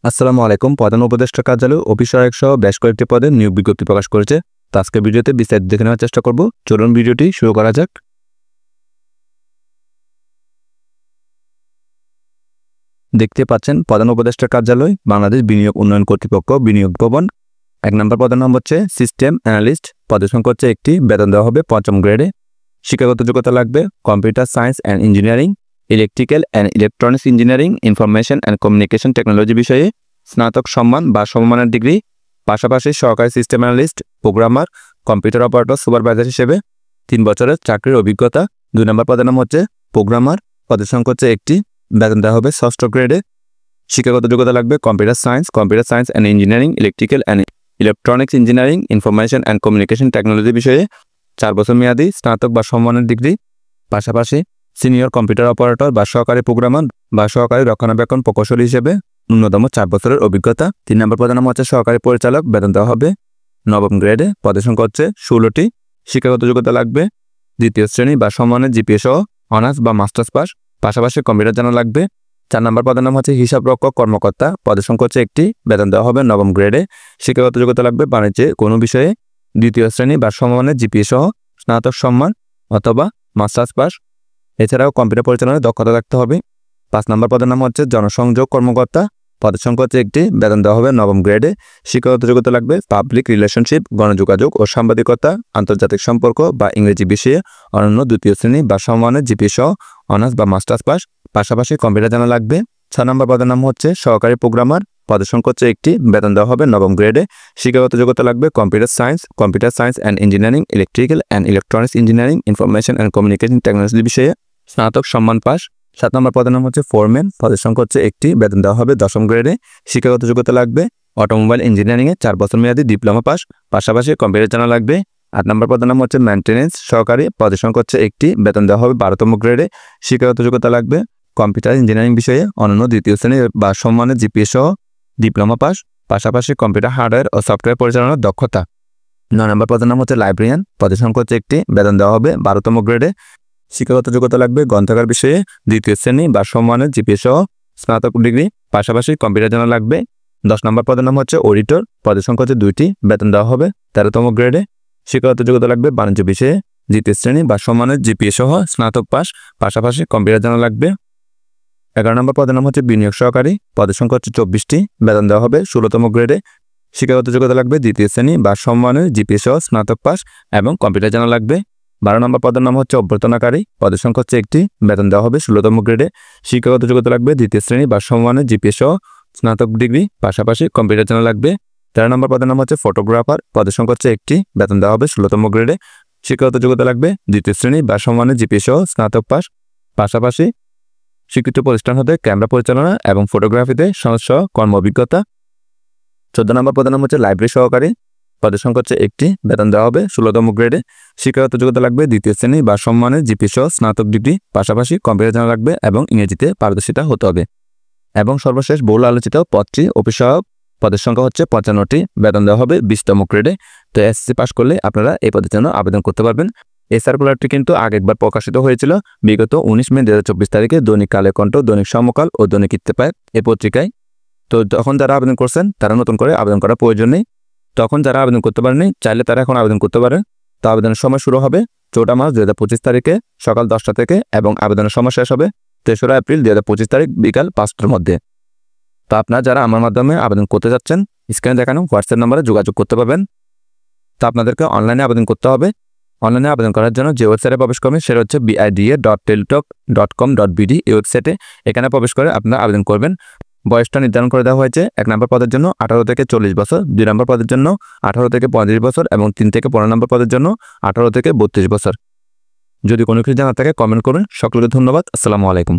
আসসালামু আলাইকুম। প্রধান উপদেষ্টা কার্যালয় অফিস সহায়ক সহ বেশ কয়েকটি পদে নিয়োগ বিজ্ঞপ্তি প্রকাশ করেছে। তো আজকের ভিডিওতে বিস্তারিত দেখে নেওয়ার চেষ্টা করব। চলুন ভিডিওটি শুরু করা যাক। দেখতে পাচ্ছেন প্রধান উপদেষ্টা কার্যালয়, বাংলাদেশ বিনিয়োগ উন্নয়ন কর্তৃপক্ষ, বিনিয়োগ ভবন। 1 নম্বর পদের নাম হচ্ছে সিস্টেম অ্যানালিস্ট। পদের সংখ্যা হচ্ছে একটি, বেতন দেওয়া হবে 5ম গ্রেডে। শিক্ষাগত যোগ্যতা লাগবে computer science and engineering, electrical and electronics engineering, information and communication technology বিষয়ে স্নাতক সম্মান বা সমমানের ডিগ্রি, পাশাপাশি সহকারী system analyst, programmer, computer operator, supervisor হিসেবে 3 বছরের চাকরির অভিজ্ঞতা। 2 নম্বর পদের নাম হচ্ছে প্রোগ্রামার। পদের সংখ্যা হচ্ছে একটি, বেতন দেওয়া হবে 6ষ্ঠ গ্রেডে। শিক্ষাগত যোগ্যতা লাগবে computer science and engineering, electrical and electronics engineering, information and communication technology বিষয়ে 4 বছর মেয়াদী স্নাতক বা সমমানের ডিগ্রি, পাশাপাশি সিনিয়র কম্পিউটার অপারেটর বা সহকারী প্রোগ্রামার বা সহকারী রক্ষণাবেক্ষণ প্রকৌশলী হিসেবে ন্যূনতম 4 বছরের অভিজ্ঞতা। 3 নম্বর পদের নাম হচ্ছে সহকারী পরিচালক, বেতন দেওয়া হবে 9ম গ্রেডে। পদের সংখ্যা হচ্ছে 16টি। শিক্ষাগত যোগ্যতা লাগবে 2য় শ্রেণী বা সমমানের জিপিএ সহ অনার্স বা মাস্টার্স পাস, পাশাপাশি কম্পিউটার জানা লাগবে। 4 নম্বর পদের নাম হচ্ছে হিসাবরক্ষক কর্মকর্তা। পদের সংখ্যা হচ্ছে একটি, বেতন দেওয়া হবে 9ম গ্রেডে। শিক্ষাগত যোগ্যতা লাগবে বাণিজ্যে কোনো বিষয়ে 2য় শ্রেণী বা সমমানের জিপিএ সহ স্নাতক সম্মান অথবা মাস্টার্স পাস। এছাড়াও কম্পিউটার পরিচালনায় দক্ষতা রাখতে হবে। 5 নম্বর পদের নাম হচ্ছে জনসংযোগ কর্মকর্তা। পদের সংখ্যা হচ্ছে একটি, বেতন দেওয়া হবে 9ম গ্রেডে। শিক্ষাগত যোগ্যতা লাগবে পাবলিক রিলেশনশিপ, গণযোগাযোগ ও সাংবাদিকতা, আন্তর্জাতিক সম্পর্ক বা ইংরেজি বিষয়ে অনন্য 2য় শ্রেণী বা সমমানের জিপিএ সহ অনার্স বা মাস্টার্স পাস, পাশাপাশি কম্পিউটার জানা লাগবে। 6 নম্বর পদের নাম হচ্ছে সহকারী প্রোগ্রামার। পদের সংখ্যা হচ্ছে একটি, বেতন দেওয়া হবে 9ম গ্রেডে। শিক্ষাগত যোগ্যতা লাগবে computer science and engineering, electrical and electronics engineering, information and communication technology বিষয়ে স্নাতক সম্মান পাস। 7 নম্বর পদের নাম হচ্ছে ফোরম্যান। পদের সংখ্যা হচ্ছে একটি, বেতন দেওয়া হবে 10ম গ্রেডে। শিক্ষাগত যোগ্যতা লাগবে অটোমোবাইল ইঞ্জিনিয়ারিংয়ে 4 বছর মেয়াদী ডিপ্লোমা পাস, পাশাপাশি কম্পিউটার জানা লাগবে। 8 নম্বর পদের নাম হচ্ছে মেইনটেনেন্স সহকারী। পদের সংখ্যা হচ্ছে একটি, বেতন দেওয়া হবে 12তম গ্রেডে। শিক্ষাগত যোগ্যতা লাগবে কম্পিউটার ইঞ্জিনিয়ারিং বিষয়ে অনন্য 2য় শ্রেণী বা সম্মানের জিপিএ সহ ডিপ্লোমা পাস, পাশাপাশি কম্পিউটার হার্ডওয়্যার ও সফটওয়্যার পরিচালনার দক্ষতা। 9 নম্বর পদের নাম হচ্ছে লাইব্রেরিয়ান। পদের সংখ্যা হচ্ছে একটি, বেতন দেওয়া হবে 12তম গ্রেডে। শিক্ষাগত যোগ্যতা লাগবে গ্রন্থাগার বিষয়ে 2য় শ্রেণী বা সম্মানের জিপিএ সহ স্নাতক ডিগ্রি, পাশাপাশি কম্পিউটার জানা লাগবে। 10 নম্বর পদের নাম হচ্ছে অডিটর। পদের সংখ্যা হচ্ছে 2টি, বেতন দেওয়া হবে 13তম গ্রেডে। শিক্ষাগত যোগ্যতা লাগবে বাণিজ্য বিষয়ে 2য় শ্রেণী বা সম্মানের জিপিএ সহ স্নাতক পাস, পাশাপাশি কম্পিউটার জানা লাগবে। 11 নম্বর পদের নাম হচ্ছে বিনিয়োগ সহকারী। পদের সংখ্যা হচ্ছে 24টি, বেতন দেওয়া হবে 16তম গ্রেডে। শিক্ষাগত যোগ্যতা লাগবে 2য় শ্রেণী বা সম্মানের জিপিএ সহ স্নাতক পাস এবং কম্পিউটার জানা লাগবে। 12 নম্বর পদের নাম হচ্ছে অভ্যর্থনাকারী। পদের সংখ্যা হচ্ছে একটি, বেতন দেওয়া হবে 16তম গ্রেডে। শিক্ষাগত যোগ্যতা লাগবে 2য় শ্রেণী বা সম্মানের জিপিএ সহ স্নাতক ডিগ্রি, পাশাপাশি কম্পিউটার জানা লাগবে। 13 নম্বর পদের নাম হচ্ছে ফটোগ্রাফার। পদের সংখ্যা হচ্ছে একটি, বেতন দেওয়া হবে 16তম গ্রেডে। শিক্ষাগত যোগ্যতা লাগবে 2য় শ্রেণী বা সম্মানের জিপিএ সহ স্নাতক পাস, পাশাপাশি স্বীকৃত প্রতিষ্ঠান হতে ক্যামেরা পরিচালনা এবং ফটোগ্রাফিতে সনদ সহ কর্ম অভিজ্ঞতা। 14 নম্বর পদের নাম হচ্ছে লাইব্রেরি সহকারী। পদের সংখ্যা হচ্ছে একটি, বেতন দেওয়া হবে 16তম গ্রেডে। শিক্ষাগত যোগ্যতা লাগবে 2য় শ্রেণী বা সম্মানের জিপিএ সহ স্নাতক ডিগ্রি, পাশাপাশি কম্পিউটার জানা লাগবে এবং ইংরেজিতে পারদর্শিতা হতে হবে। এবং সর্বশেষ বহুল আলোচিত পদটি অফিস সহায়ক। পদের সংখ্যা হচ্ছে 55টি, বেতন দেওয়া হবে 20তম গ্রেডে। তো এসএসসি পাস করলে আপনারা এই পদের জন্য আবেদন করতে পারবেন। এই সার্কুলারটি কিন্তু আগেরবার প্রকাশিত হয়েছিল বিগত 19 মে 2024 তারিখে দৈনিক কালের কণ্ঠ, দৈনিক সমকাল ও দৈনিক ইত্তেফাক এই পত্রিকায়। তো তখন যারা আবেদন করছেন তারা নতুন করে আবেদন করার প্রয়োজন নেই। তখন যারা আবেদন করতে পারেনি চাইলে তারা এখন আবেদন করতে পারে। তো আবেদনের সময় শুরু হবে 14 মার্চ 2025 তারিখে সকাল 10টা থেকে এবং আবেদনের সময় শেষ হবে 3রা এপ্রিল 2025 তারিখ বিকাল 5টার মধ্যে। তো আপনারা যারা আমার মাধ্যমে আবেদন করতে যাচ্ছেন স্ক্রিনে দেখানো হোয়াটসঅ্যাপ নম্বরে যোগাযোগ করতে পারবেন। তো আপনাদেরকে অনলাইনে আবেদন করতে হবে। অনলাইনে আবেদন করার জন্য যে ওয়েবসাইটে প্রবেশ করবেন সেটা হচ্ছে bida.teletalk.com.bd। এই ওয়েবসাইটে এখানে প্রবেশ করে আপনারা আবেদন করবেন। বয়সটা নির্ধারণ করে দেওয়া হয়েছে 1 নম্বর পদের জন্য 18 থেকে 40 বছর, 2 নম্বর পদের জন্য 18 থেকে 35 বছর এবং 3 থেকে 15 নম্বর পদের জন্য 18 থেকে 32 বছর। যদি কোনো কিছু জানার থাকে কমেন্ট করুন। সকলকে ধন্যবাদ। আসসালামু আলাইকুম।